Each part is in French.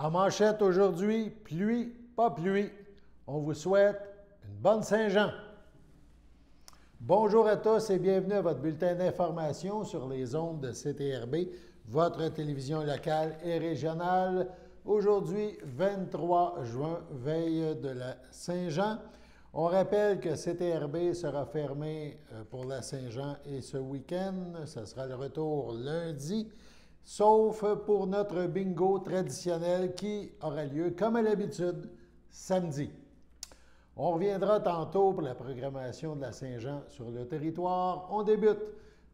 En manchette aujourd'hui, pluie, pas pluie. On vous souhaite une bonne Saint-Jean. Bonjour à tous et bienvenue à votre bulletin d'information sur les ondes de CTRB, votre télévision locale et régionale. Aujourd'hui, 23 juin, veille de la Saint-Jean. On rappelle que CTRB sera fermé pour la Saint-Jean et ce week-end. Ce sera le retour lundi, sauf pour notre bingo traditionnel qui aura lieu, comme à l'habitude, samedi. On reviendra tantôt pour la programmation de la Saint-Jean sur le territoire. On débute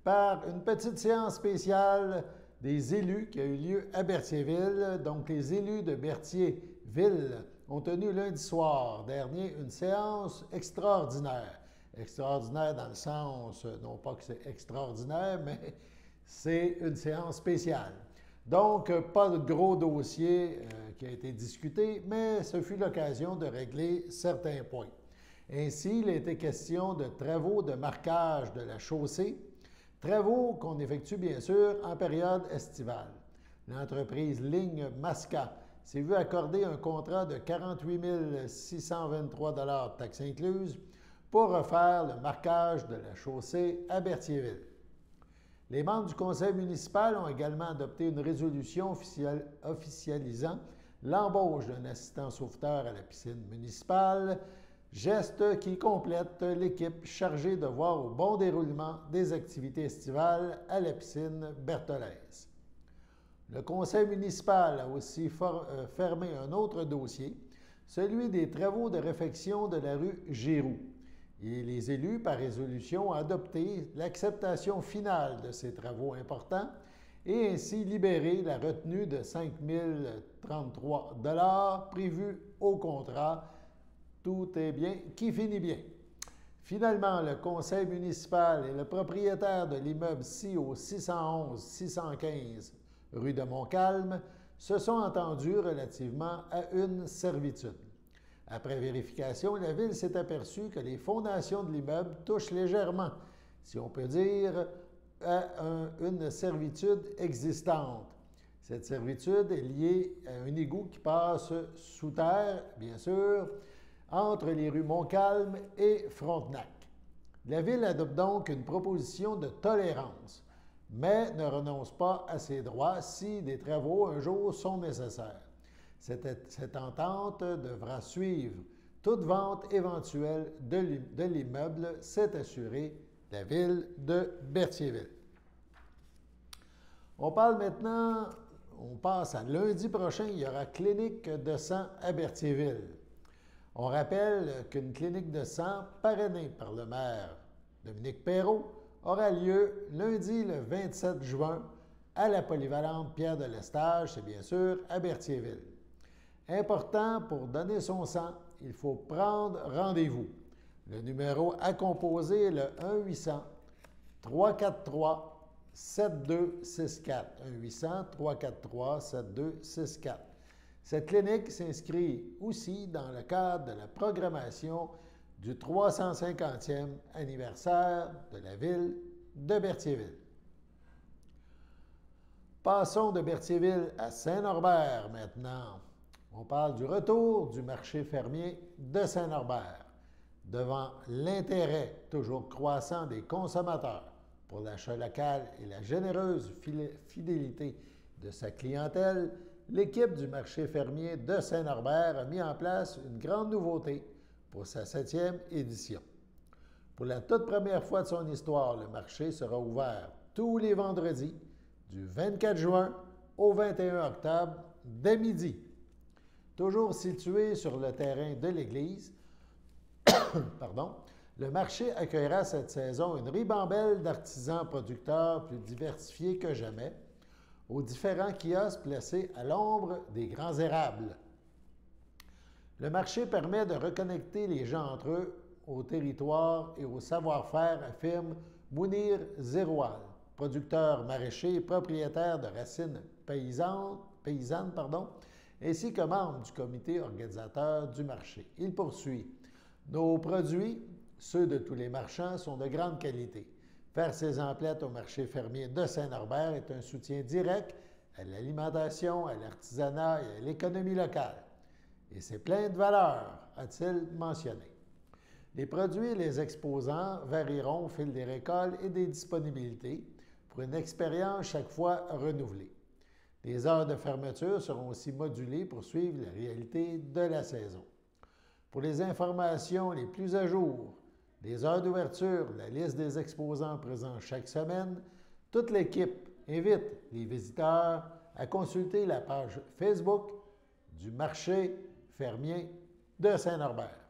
par une petite séance spéciale des élus qui a eu lieu à Berthierville. Donc, les élus de Berthierville ont tenu lundi soir dernier une séance extraordinaire. Extraordinaire dans le sens, non pas que c'est extraordinaire, mais c'est une séance spéciale. Donc, pas de gros dossier qui a été discuté, mais ce fut l'occasion de régler certains points. Ainsi, il a été question de travaux de marquage de la chaussée, travaux qu'on effectue bien sûr en période estivale. L'entreprise Ligne Masca s'est vue accorder un contrat de 48 623 $ taxes incluses pour refaire le marquage de la chaussée à Berthierville. Les membres du conseil municipal ont également adopté une résolution officialisant l'embauche d'un assistant sauveteur à la piscine municipale, geste qui complète l'équipe chargée de voir au bon déroulement des activités estivales à la piscine bertholaise. Le conseil municipal a aussi fermé un autre dossier, celui des travaux de réfection de la rue Giroux. Et les élus, par résolution, ont adopté l'acceptation finale de ces travaux importants et ainsi libéré la retenue de 5 033 $ prévue au contrat. Tout est bien qui finit bien. Finalement, le conseil municipal et le propriétaire de l'immeuble au 611-615 rue de Montcalm se sont entendus relativement à une servitude. Après vérification, la Ville s'est aperçue que les fondations de l'immeuble touchent légèrement, si on peut dire, à une servitude existante. Cette servitude est liée à un égout qui passe sous terre, bien sûr, entre les rues Montcalm et Frontenac. La Ville adopte donc une proposition de tolérance, mais ne renonce pas à ses droits si des travaux un jour sont nécessaires. Cette entente devra suivre toute vente éventuelle de l'immeuble, s'est assuré la Ville de Berthierville. On passe à lundi prochain, il y aura clinique de sang à Berthierville. On rappelle qu'une clinique de sang parrainée par le maire Dominique Perrault aura lieu lundi le 27 juin à la polyvalente Pierre de Lestage, c'est bien sûr à Berthierville. Important, pour donner son sang, il faut prendre rendez-vous. Le numéro à composer est le 1-800-343-7264. 1-800-343-7264. Cette clinique s'inscrit aussi dans le cadre de la programmation du 350e anniversaire de la ville de Berthierville. Passons de Berthierville à Saint-Norbert maintenant. On parle du retour du marché fermier de Saint-Norbert. Devant l'intérêt toujours croissant des consommateurs pour l'achat local et la généreuse fidélité de sa clientèle, l'équipe du marché fermier de Saint-Norbert a mis en place une grande nouveauté pour sa 7e édition. Pour la toute première fois de son histoire, le marché sera ouvert tous les vendredis du 24 juin au 21 octobre dès midi. Toujours situé sur le terrain de l'église, le marché accueillera cette saison une ribambelle d'artisans producteurs plus diversifiés que jamais, aux différents kiosques placés à l'ombre des grands érables. Le marché permet de reconnecter les gens entre eux, au territoire et au savoir-faire, affirme Mounir Zeroual, producteur maraîcher et propriétaire de racines paysannes, ainsi que membre du comité organisateur du marché. Il poursuit. Nos produits, ceux de tous les marchands, sont de grande qualité. Faire ses emplettes au marché fermier de Saint-Norbert est un soutien direct à l'alimentation, à l'artisanat et à l'économie locale. Et c'est plein de valeur, a-t-il mentionné. Les produits et les exposants varieront au fil des récoltes et des disponibilités pour une expérience chaque fois renouvelée. Les heures de fermeture seront aussi modulées pour suivre la réalité de la saison. Pour les informations les plus à jour, les heures d'ouverture, la liste des exposants présents chaque semaine, toute l'équipe invite les visiteurs à consulter la page Facebook du marché fermier de Saint-Norbert.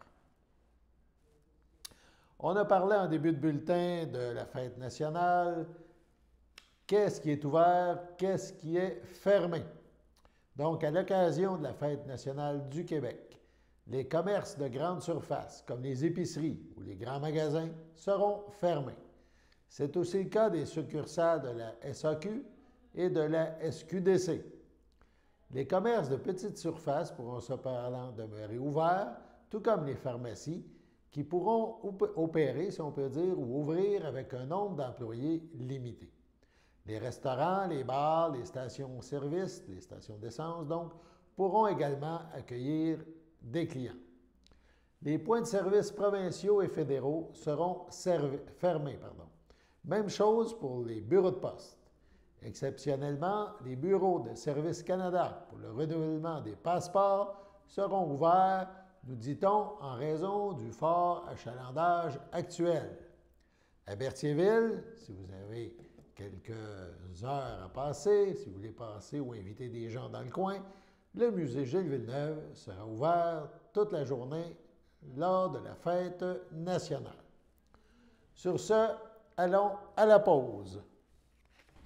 On a parlé en début de bulletin de la fête nationale. Qu'est-ce qui est ouvert? Qu'est-ce qui est fermé? Donc, à l'occasion de la fête nationale du Québec, les commerces de grande surface, comme les épiceries ou les grands magasins, seront fermés. C'est aussi le cas des succursales de la SAQ et de la SQDC. Les commerces de petite surface pourront cependant demeurer ouverts, tout comme les pharmacies, qui pourront opérer, si on peut dire, ou ouvrir avec un nombre d'employés limité. Les restaurants, les bars, les stations-service, les stations d'essence, donc, pourront également accueillir des clients. Les points de service provinciaux et fédéraux seront fermés. Même chose pour les bureaux de poste. Exceptionnellement, les bureaux de Service Canada pour le renouvellement des passeports seront ouverts, nous dit-on, en raison du fort achalandage actuel. À Berthierville, si vous avez quelques heures à passer, si vous voulez passer ou inviter des gens dans le coin, le musée Gilles Villeneuve sera ouvert toute la journée lors de la fête nationale. Sur ce, allons à la pause.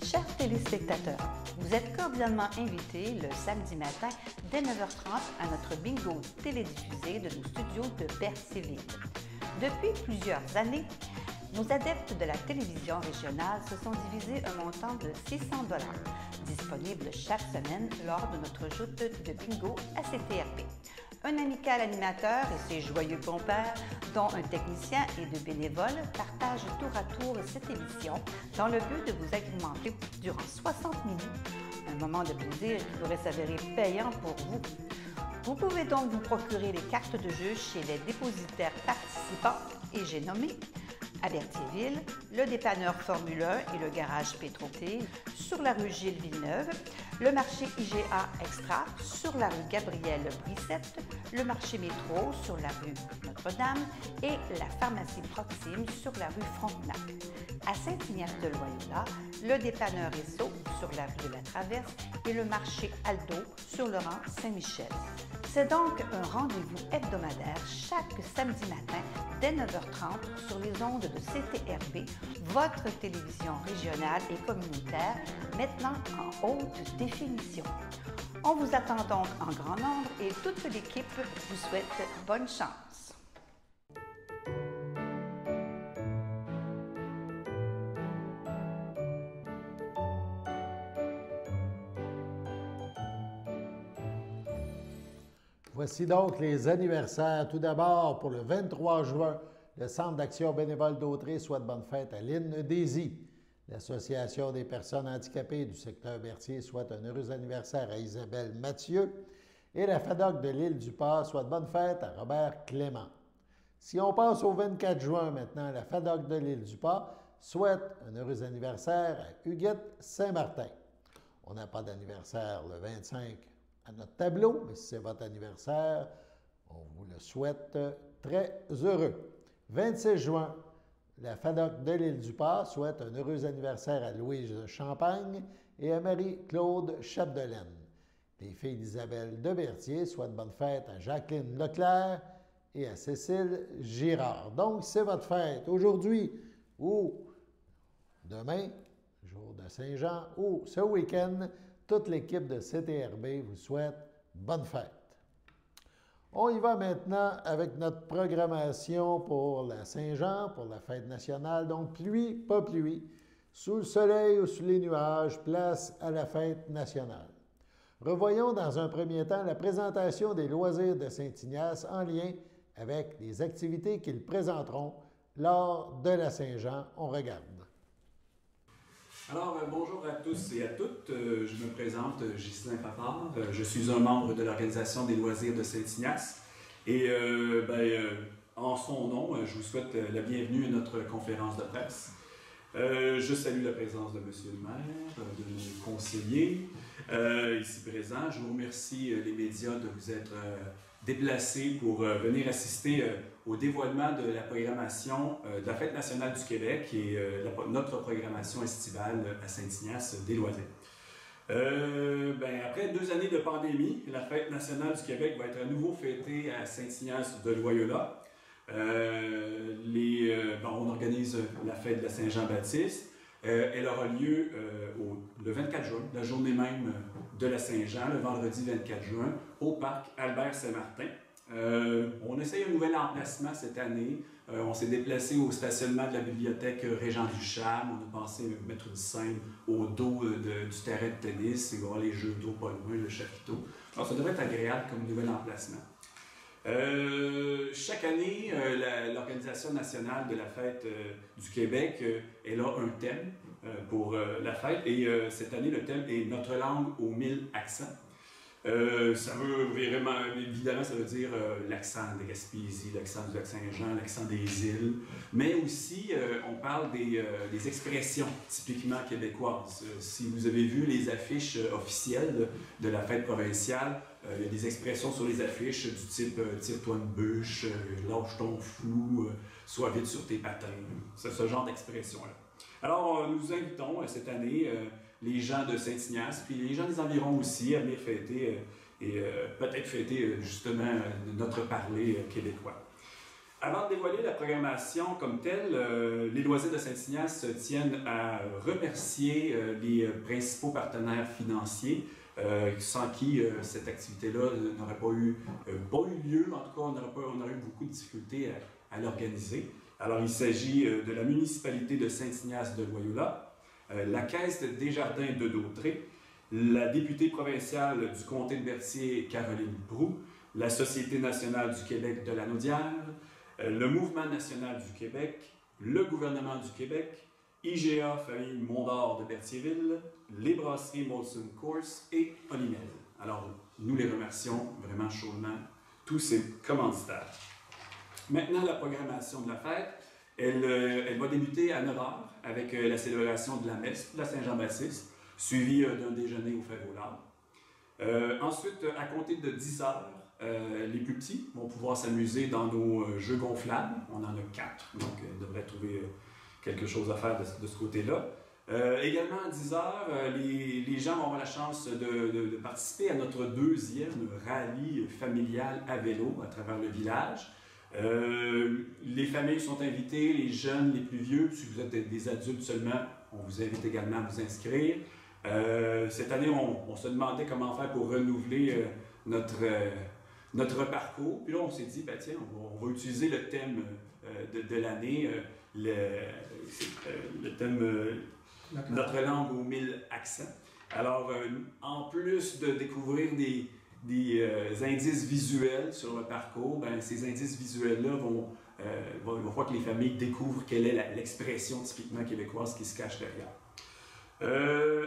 Chers téléspectateurs, vous êtes cordialement invités le samedi matin dès 9h30 à notre bingo télédiffusé de nos studios de Berthierville. Depuis plusieurs années, nos adeptes de la télévision régionale se sont divisés un montant de 600 $, disponible chaque semaine lors de notre joute de bingo à CTRP. Un amical animateur et ses joyeux compères, dont un technicien et deux bénévoles, partagent tour à tour cette émission dans le but de vous agrémenter durant 60 minutes. Un moment de plaisir qui pourrait s'avérer payant pour vous. Vous pouvez donc vous procurer les cartes de jeu chez les dépositaires participants et j'ai nommé à Berthierville, le dépanneur Formule 1 et le garage Pétroté sur la rue Gilles Villeneuve, le marché IGA Extra sur la rue Gabrielle Brissette, le marché Métro sur la rue Notre-Dame et la pharmacie Proxime sur la rue Frontenac. À Saint-Ignace-de-Loyola, le dépanneur Esso sur la rue de la Traverse et le marché Aldo sur le rang Saint-Michel. C'est donc un rendez-vous hebdomadaire chaque samedi matin dès 9h30 sur les ondes de CTRB, votre télévision régionale et communautaire, maintenant en haute définition. On vous attend donc en grand nombre et toute l'équipe vous souhaite bonne chance. Voici donc les anniversaires. Tout d'abord, pour le 23 juin, le Centre d'action bénévole d'Autrey souhaite bonne fête à Lynn Daisy. L'Association des personnes handicapées du secteur Berthier souhaite un heureux anniversaire à Isabelle Mathieu. Et la FADOC de l'île du Pas souhaite bonne fête à Robert Clément. Si on passe au 24 juin maintenant, la FADOC de l'île du Pas souhaite un heureux anniversaire à Huguette Saint-Martin. On n'a pas d'anniversaire le 25 à notre tableau, mais si c'est votre anniversaire, on vous le souhaite très heureux. 26 juin, la FADOC de l'île du Pas souhaite un heureux anniversaire à Louise Champagne et à Marie-Claude Chapdelaine. Les filles d'Isabelle de Berthier souhaitent bonne fête à Jacqueline Leclerc et à Cécile Girard. Donc, c'est votre fête aujourd'hui ou demain, jour de Saint-Jean, ou ce week-end. Toute l'équipe de CTRB vous souhaite bonne fête. On y va maintenant avec notre programmation pour la Saint-Jean, pour la fête nationale. Donc, pluie, pas pluie, sous le soleil ou sous les nuages, place à la fête nationale. Revoyons dans un premier temps la présentation des loisirs de Saint-Ignace en lien avec les activités qu'ils présenteront lors de la Saint-Jean. On regarde. Bonjour à tous et à toutes. Je me présente, Ghislain Papard. Je suis un membre de l'Organisation des loisirs de Saint-Ignace. Et en son nom, je vous souhaite la bienvenue à notre conférence de presse. Je salue la présence de M. le maire, de nos conseillers ici présents. Je vous remercie les médias de vous être déplacés pour venir assister au dévoilement de la programmation de la Fête nationale du Québec et notre programmation estivale à Saint-Ignace des loisirs. Après 2 années de pandémie, la Fête nationale du Québec va être à nouveau fêtée à Saint-Ignace de Loyola. On organise la fête de la Saint-Jean-Baptiste. Elle aura lieu le 24 juin, la journée même de la Saint-Jean, le vendredi 24 juin, au parc Albert-Saint-Martin. On essaye un nouvel emplacement cette année. On s'est déplacé au stationnement de la bibliothèque Régent-Ducham. On a pensé mettre une scène au dos du terrain de tennis. Il va y avoir les jeux d'eau pas loin, le chapiteau. Alors, ça devrait être agréable comme nouvel emplacement. Chaque année, l'Organisation nationale de la fête du Québec, elle a un thème pour la fête. Et cette année, le thème est « Notre langue aux 1000 accents ». Ça veut vraiment, évidemment, ça veut dire l'accent de Gaspésie, l'accent du Lac-Saint-Jean, l'accent des îles, mais aussi on parle des expressions typiquement québécoises. Si vous avez vu les affiches officielles de la fête provinciale, il y a des expressions sur les affiches du type tire-toi une bûche, lâche ton fou, sois vite sur tes patins. C'est ce genre d'expression-là. Alors, nous invitons cette année les gens de Saint-Ignace, puis les gens des environs aussi, à venir fêter et peut-être fêter justement notre parler québécois. Avant de dévoiler la programmation comme telle, les loisirs de Saint-Ignace tiennent à remercier les principaux partenaires financiers sans qui cette activité-là n'aurait pas eu lieu. En tout cas, on aurait eu beaucoup de difficultés à l'organiser. Alors, il s'agit de la municipalité de Saint-Ignace de Loyola, la Caisse des Jardins de Dautré, la députée provinciale du comté de Berthier, Caroline Proux, la Société nationale du Québec de Lanaudière, le Mouvement national du Québec, le gouvernement du Québec, IGA Famille Mondor de Berthierville, les brasseries Molson Coors et Olimel. Alors, nous les remercions vraiment chaudement, tous ces commanditaires. Maintenant, la programmation de la fête. Elle va débuter à 9h avec la célébration de la messe de la Saint-Jean-Baptiste, suivie d'un déjeuner au fer au lard. Ensuite, à compter de 10h, les plus petits vont pouvoir s'amuser dans nos jeux gonflables. On en a 4, donc ils devraient trouver quelque chose à faire de ce côté-là. Également à 10h, les gens vont avoir la chance de participer à notre 2e rallye familial à vélo à travers le village. Les familles sont invitées, les jeunes, les plus vieux. Si vous êtes des adultes seulement, on vous invite également à vous inscrire. Cette année, on se demandait comment faire pour renouveler notre parcours. Puis là, on s'est dit, ben, tiens, on va utiliser le thème de l'année, le thème Notre langue aux 1000 accents. Alors, en plus de découvrir des indices visuels sur le parcours, ben, ces indices visuels-là vont faire que les familles découvrent quelle est l'expression typiquement québécoise qui se cache derrière.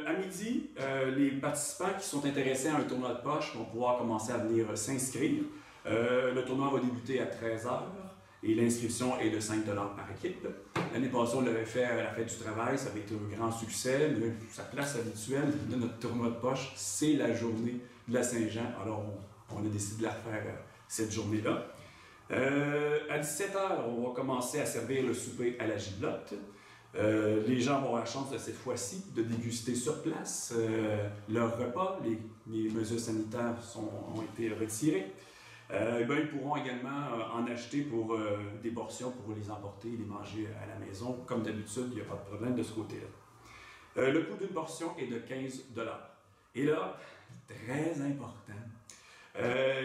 À midi, les participants qui sont intéressés à un tournoi de poche vont pouvoir commencer à venir s'inscrire. Le tournoi va débuter à 13h et l'inscription est de 5 $ par équipe. L'année passée, on l'avait fait à la Fête du Travail, ça avait été un grand succès. Sa place habituelle de notre tournoi de poche, c'est la journée de la Saint-Jean. Alors, on a décidé de la faire cette journée-là. À 17h, on va commencer à servir le souper à la giblotte. Les gens vont avoir la chance, cette fois-ci, de déguster sur place leur repas. Les mesures sanitaires ont été retirées. Ils pourront également en acheter pour des portions pour les emporter et les manger à la maison. Comme d'habitude, il n'y a pas de problème de ce côté-là. Le coût d'une portion est de 15 $. Et là, très important,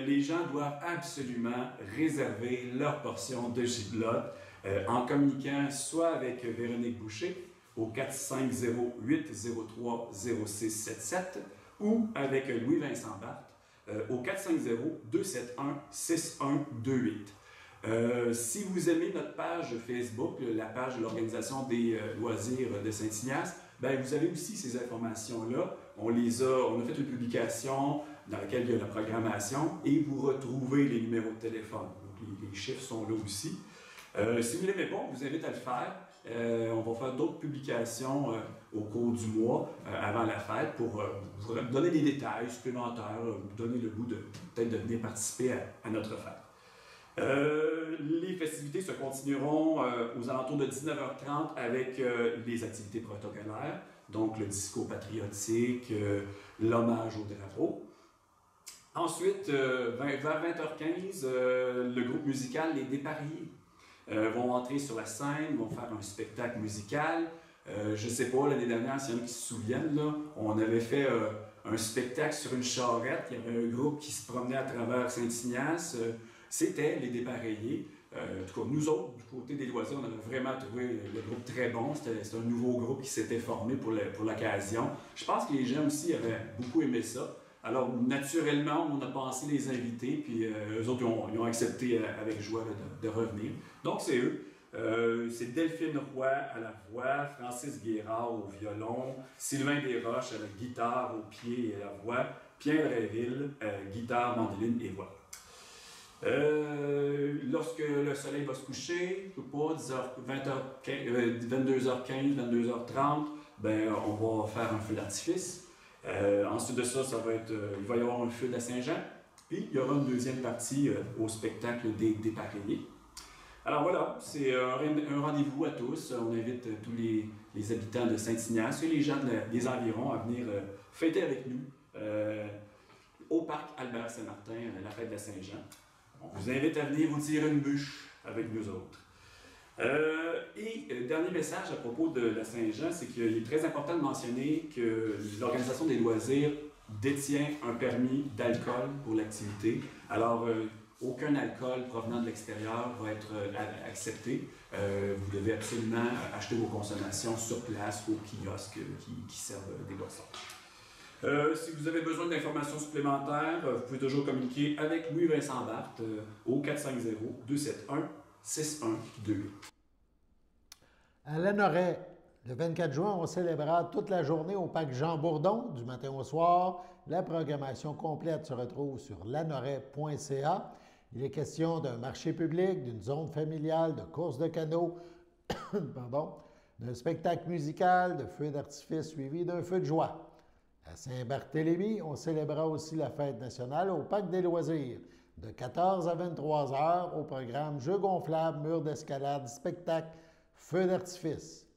les gens doivent absolument réserver leur portion de giblotte en communiquant soit avec Véronique Boucher au 450-803-0677 ou avec Louis-Vincent Barthes au 450-271-6128. Si vous aimez notre page Facebook, la page de l'Organisation des loisirs de Saint-Ignace, bien, vous avez aussi ces informations-là. On a fait une publication dans laquelle il y a la programmation et vous retrouvez les numéros de téléphone. Donc, les chiffres sont là aussi. Si vous l'aimez pas, je vous invite à le faire. On va faire d'autres publications au cours du mois, avant la fête, pour vous donner des détails supplémentaires, vous donner le goût de peut-être de venir participer à notre fête. Les festivités se continueront aux alentours de 19h30 avec les activités protocolaires, donc le disco patriotique, l'hommage au drapeau. Ensuite, vers 20h15, le groupe musical Les Dépareillés vont entrer sur la scène, vont faire un spectacle musical. Je ne sais pas, l'année dernière, s'il y en a qui se souviennent, là, on avait fait un spectacle sur une charrette. Il y avait un groupe qui se promenait à travers Saint-Ignace. C'était Les Dépareillés. En tout cas, nous autres, du côté des loisirs, on avait vraiment trouvé le groupe très bon. C'était un nouveau groupe qui s'était formé pour l'occasion. Je pense que les gens aussi avaient beaucoup aimé ça. Alors, naturellement, on a pensé les inviter, puis eux autres, ils ont accepté avec joie là, de revenir. Donc, c'est eux. C'est Delphine Roy à la voix, Francis Guérard au violon, Sylvain Desroches à la guitare, au pied et à la voix, Pierre Réville, guitare, mandoline et voix. Lorsque le soleil va se coucher, je sais pas, 22h15, 22h30, ben, on va faire un feu d'artifice. Ensuite de ça, il va y avoir un feu de la Saint-Jean, puis il y aura une deuxième partie au spectacle des Dépareillés. Alors voilà, c'est un rendez-vous à tous. On invite tous les habitants de Saint-Ignace et les gens des environs à venir fêter avec nous au parc Albert-Saint-Martin, la fête de la Saint-Jean. On vous invite à venir vous tirer une bûche avec nous autres. Dernier message à propos de la Saint-Jean, c'est qu'il est très important de mentionner que l'Organisation des loisirs détient un permis d'alcool pour l'activité. Alors, aucun alcool provenant de l'extérieur va être accepté. Vous devez absolument acheter vos consommations sur place au kiosque qui servent des boissons. Si vous avez besoin d'informations supplémentaires, vous pouvez toujours communiquer avec Louis-Vincent Barthes au 450-271-6128. À Lanoraie, le 24 juin, on célébrera toute la journée au parc Jean-Bourdon, du matin au soir. La programmation complète se retrouve sur lanoraie.ca. Il est question d'un marché public, d'une zone familiale, de courses de canot, d'un spectacle musical, de feux d'artifice suivi d'un feu de joie. À Saint-Barthélemy, on célébrera aussi la fête nationale au parc des loisirs, de 14 à 23 heures au programme Jeux gonflables, murs d'escalade, spectacle, feux d'artifice.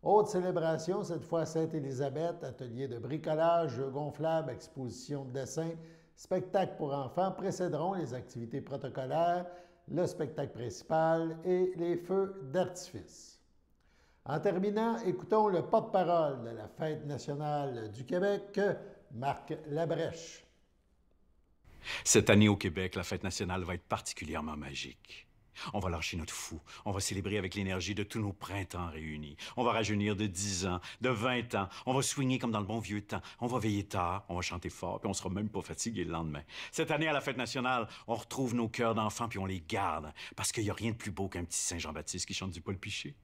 Autre célébration, cette fois à Sainte-Élisabeth, atelier de bricolage, jeux gonflables, exposition de dessin, spectacle pour enfants précéderont les activités protocolaires, le spectacle principal et les feux d'artifice. En terminant, écoutons le porte-parole de la Fête nationale du Québec, Marc Labrèche. Cette année au Québec, la Fête nationale va être particulièrement magique. On va lâcher notre fou. On va célébrer avec l'énergie de tous nos printemps réunis. On va rajeunir de 10 ans, de 20 ans. On va swinguer comme dans le bon vieux temps. On va veiller tard, on va chanter fort, puis on sera même pas fatigué le lendemain. Cette année, à la Fête nationale, on retrouve nos cœurs d'enfants, puis on les garde. Parce qu'il n'y a rien de plus beau qu'un petit Saint-Jean-Baptiste qui chante du Paul Piché.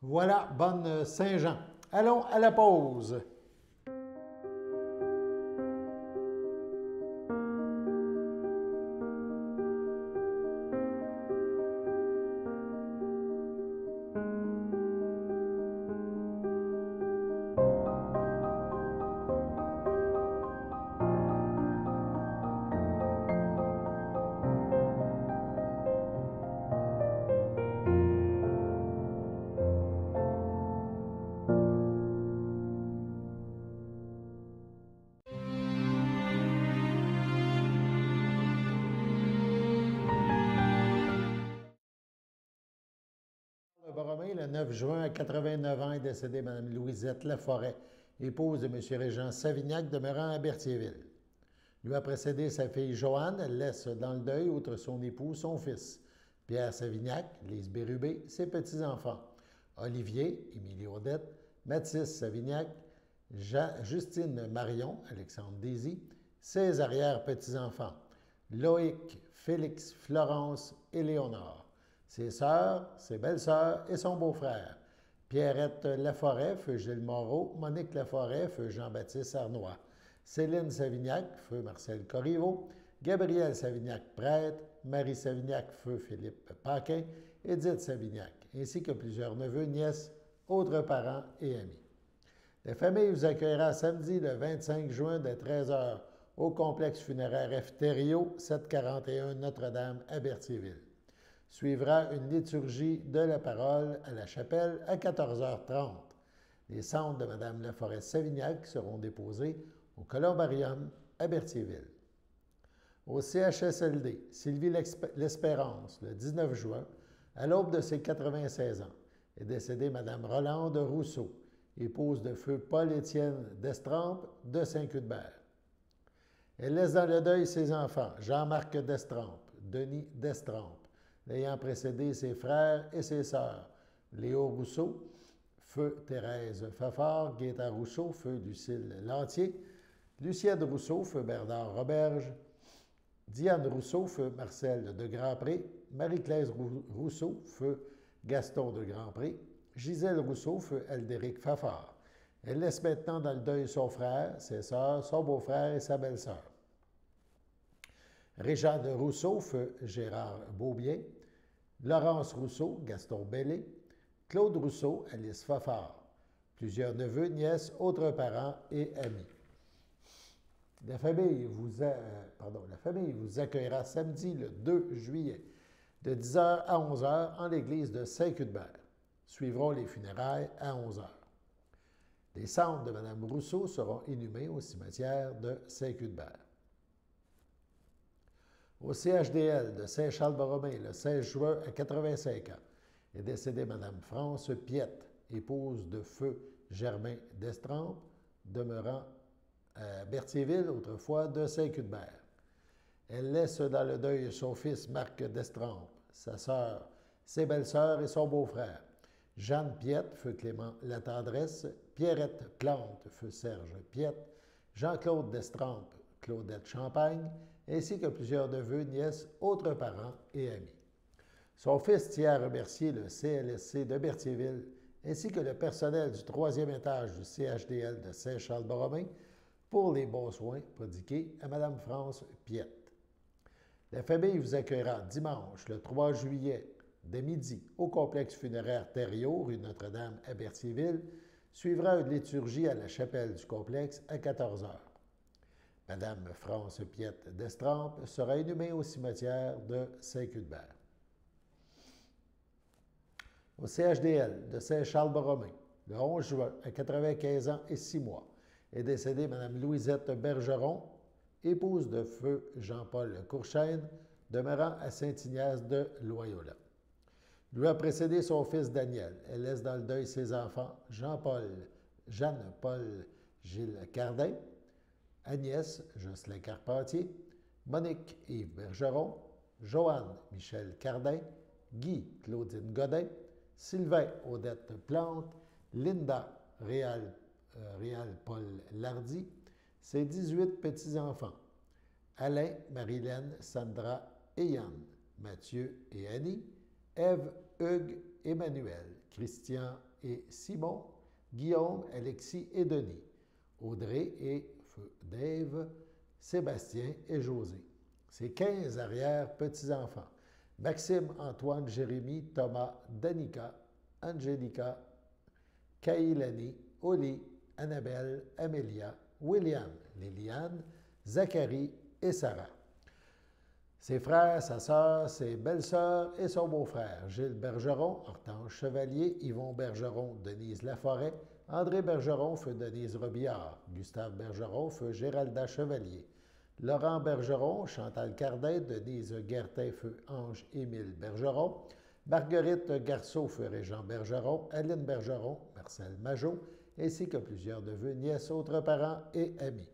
Voilà, bonne Saint-Jean. Allons à la pause. Le 9 juin, à 89 ans, est décédée Mme Louisette Laforêt, épouse de M. Régent Savignac, demeurant à Berthierville. Lui a précédé sa fille Joanne. Elle laisse dans le deuil, outre son époux, son fils, Pierre Savignac, Lise Bérubé, ses petits-enfants, Olivier, Émilie Odette, Mathis Savignac, Justine Marion, Alexandre Désy, ses arrière-petits-enfants, Loïc, Félix, Florence et Léonard. Ses sœurs, ses belles-sœurs et son beau-frère. Pierrette Laforêt, feu Gilles Moreau, Monique Laforêt, feu Jean-Baptiste Arnois. Céline Savignac, feu Marcel Corriveau, Gabriel Savignac, prêtre, Marie Savignac, feu Philippe Paquin, Édith Savignac, ainsi que plusieurs neveux, nièces, autres parents et amis. La famille vous accueillera samedi le 25 juin dès 13h au complexe funéraire F. Thériault, 741 Notre-Dame à Berthierville. Suivra une liturgie de la parole à la chapelle à 14h30. Les cendres de Mme Laforêt-Savignac seront déposées au Columbarium à Berthierville. Au CHSLD, Sylvie L'Espérance, le 19 juin, à l'aube de ses 96 ans, est décédée Mme Rolande Rousseau, épouse de feu Paul-Étienne Destrempes de Saint-Cuthbert. Elle laisse dans le deuil ses enfants, Jean-Marc Destrempes, Denis Destrempes, l'ayant précédé ses frères et ses sœurs, Léo Rousseau, feu Thérèse Fafard, Gaétan Rousseau, feu Lucille Lantier, Lucienne Rousseau, feu Bernard Roberge, Diane Rousseau, feu Marcel de Grandpré, Marie-Claise Rousseau, feu Gaston de Grandpré, Gisèle Rousseau, feu Aldéric Fafard. Elle laisse maintenant dans le deuil son frère, ses sœurs, son beau-frère et sa belle-sœur. Réjeanne Rousseau, feu Gérard Beaubien, Laurence Rousseau, Gaston Bellé, Claude Rousseau, Alice Fafard. Plusieurs neveux, nièces, autres parents et amis. La famille vous accueillera samedi le 2 juillet de 10h à 11h en l'église de Saint-Cuthbert. Suivront les funérailles à 11h. Les cendres de Mme Rousseau seront inhumées au cimetière de Saint-Cuthbert. Au CHDL de Saint-Charles-Borromée, le 16 juin à 85 ans, est décédée Mme France Piette, épouse de feu Germain Destrempes, demeurant à Berthierville, autrefois de Saint-Cuthbert. Elle laisse dans le deuil son fils Marc Destrempes, sa sœur, ses belles-sœurs et son beau-frère. Jeanne Piette, feu Clément Latendresse, Pierrette Plante, feu Serge Piette, Jean-Claude Destrempes, Claudette Champagne, ainsi que plusieurs neveux, nièces, autres parents et amis. Son fils tient à remercier le CLSC de Berthierville, ainsi que le personnel du 3e étage du CHDL de Saint-Charles-Borromée pour les bons soins prodigués à Mme France Piette. La famille vous accueillera dimanche, le 3 juillet, dès midi, au complexe funéraire Thériault, rue Notre-Dame à Berthierville. Suivra une liturgie à la chapelle du complexe à 14h. Mme France Piette Destrempes sera inhumée au cimetière de Saint-Cuthbert. Au CHDL de Saint-Charles-Borromée, le 11 juin, à 95 ans et 6 mois, est décédée Mme Louisette Bergeron, épouse de feu Jean-Paul Courchaine, demeurant à Saint-Ignace de Loyola. Lui a précédé son fils Daniel. Elle laisse dans le deuil ses enfants Jeanne-Paul Gilles Cardin, Agnès Jocelyn Carpentier, Monique Yves Bergeron, Joanne Michel Cardin, Guy Claudine Godin, Sylvain Odette Plante, Linda Réal Paul Lardy, ses 18 petits-enfants, Alain, Marilène, Sandra et Yann, Mathieu et Annie, Ève, Hugues, Emmanuel, Christian et Simon, Guillaume, Alexis et Denis, Audrey et Dave, Sébastien et José. Ses 15 arrière-petits-enfants, Maxime, Antoine, Jérémie, Thomas, Danica, Angélica, Kaïlani, Oli, Annabelle, Amélia, William, Liliane, Zacharie et Sarah. Ses frères, sa sœur, ses belles-sœurs et son beau-frère, Gilles Bergeron, Hortense Chevalier, Yvon Bergeron, Denise Laforêt, André Bergeron, feu Denise Robillard, Gustave Bergeron, feu Géralda Chevalier, Laurent Bergeron, Chantal Cardin, Denise Guertin, feu Ange-Émile Bergeron, Marguerite Garceau, feu Régent Bergeron, Aline Bergeron, Marcel Majot, ainsi que plusieurs neveux, nièces, autres parents et amis.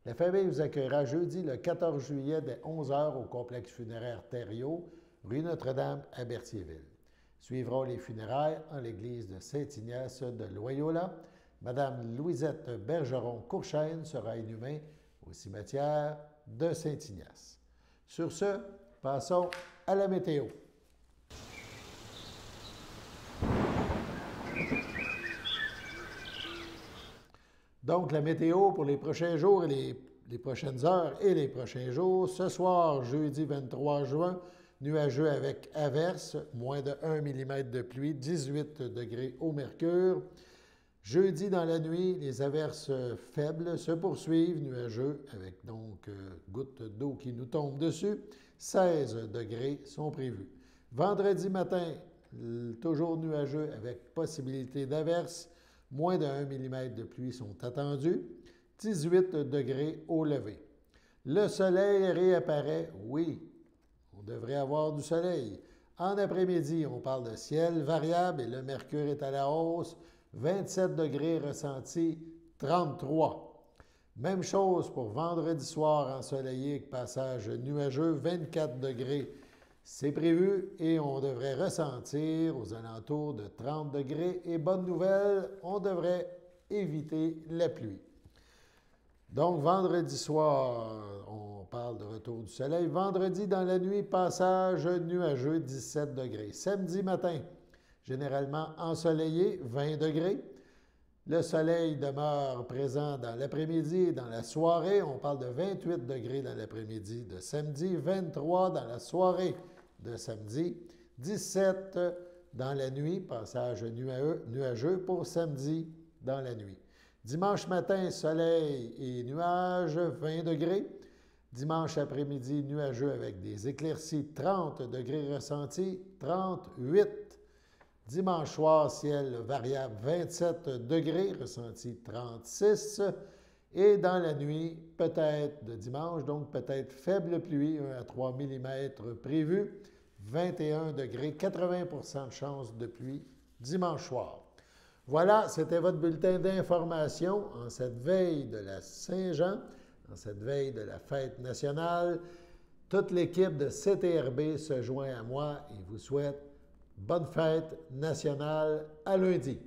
La famille vous accueillera jeudi le 14 juillet dès 11h au complexe funéraire Thériault, rue Notre-Dame à Berthierville. Suivront les funérailles en l'église de Saint-Ignace de Loyola. Mme Louisette Bergeron-Courchaine sera inhumée au cimetière de Saint-Ignace. Sur ce, passons à la météo. Donc, la météo pour les prochains jours et les prochaines heures et les prochains jours. Ce soir, jeudi 23 juin, nuageux avec averses, moins de 1 mm de pluie, 18 degrés au mercure. Jeudi dans la nuit, les averses faibles se poursuivent, nuageux avec donc gouttes d'eau qui nous tombent dessus. 16 degrés sont prévus. Vendredi matin, toujours nuageux avec possibilité d'averses. Moins de 1 mm de pluie sont attendus. 18 degrés au lever. Le soleil réapparaît, oui, on devrait avoir du soleil. En après-midi, on parle de ciel variable et le mercure est à la hausse. 27 degrés ressentis, 33. Même chose pour vendredi soir ensoleillé avec passage nuageux, 24 degrés. C'est prévu et on devrait ressentir aux alentours de 30 degrés. Et bonne nouvelle, on devrait éviter la pluie. Donc, vendredi soir, on parle de retour du soleil. Vendredi, dans la nuit, passage nuageux, 17 degrés. Samedi matin, généralement ensoleillé, 20 degrés. Le soleil demeure présent dans l'après-midi et dans la soirée. On parle de 28 degrés dans l'après-midi de samedi, 23 dans la soirée de samedi, 17 dans la nuit, passage nuageux pour samedi dans la nuit. Dimanche matin, soleil et nuages, 20 degrés. Dimanche après-midi, nuageux avec des éclaircies, 30 degrés ressentis, 38. Dimanche soir, ciel variable, 27 degrés, ressenti 36. Et dans la nuit, peut-être de dimanche, donc peut-être faible pluie, 1 à 3 mm prévu, 21 degrés, 80 de chance de pluie dimanche soir. Voilà, c'était votre bulletin d'information en cette veille de la Saint-Jean, en cette veille de la fête nationale. Toute l'équipe de CTRB se joint à moi et vous souhaite bonne fête nationale à lundi.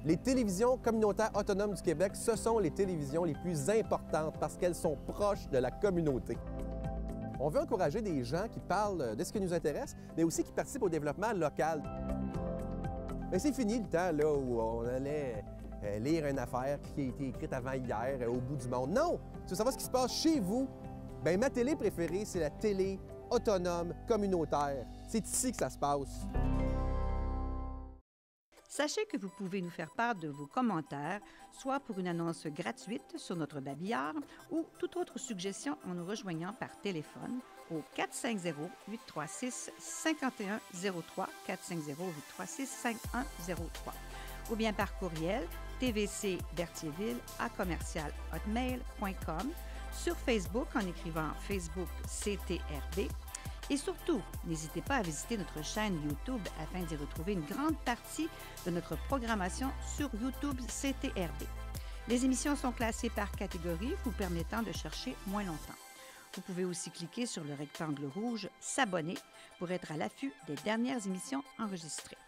Les télévisions communautaires autonomes du Québec, ce sont les télévisions les plus importantes parce qu'elles sont proches de la communauté. On veut encourager des gens qui parlent de ce qui nous intéresse, mais aussi qui participent au développement local. Mais c'est fini le temps là, où on allait lire une affaire qui a été écrite avant hier au bout du monde. Non! Tu veux savoir ce qui se passe chez vous? Bien, ma télé préférée, c'est la télé autonome communautaire. C'est ici que ça se passe. Sachez que vous pouvez nous faire part de vos commentaires, soit pour une annonce gratuite sur notre babillard ou toute autre suggestion en nous rejoignant par téléphone au 450-836-5103, 450-836-5103, ou bien par courriel tvcberthierville@commercial-hotmail.com, sur Facebook en écrivant Facebook CTRB. Et surtout, n'hésitez pas à visiter notre chaîne YouTube afin d'y retrouver une grande partie de notre programmation sur YouTube CTRB. Les émissions sont classées par catégorie, vous permettant de chercher moins longtemps. Vous pouvez aussi cliquer sur le rectangle rouge « S'abonner » pour être à l'affût des dernières émissions enregistrées.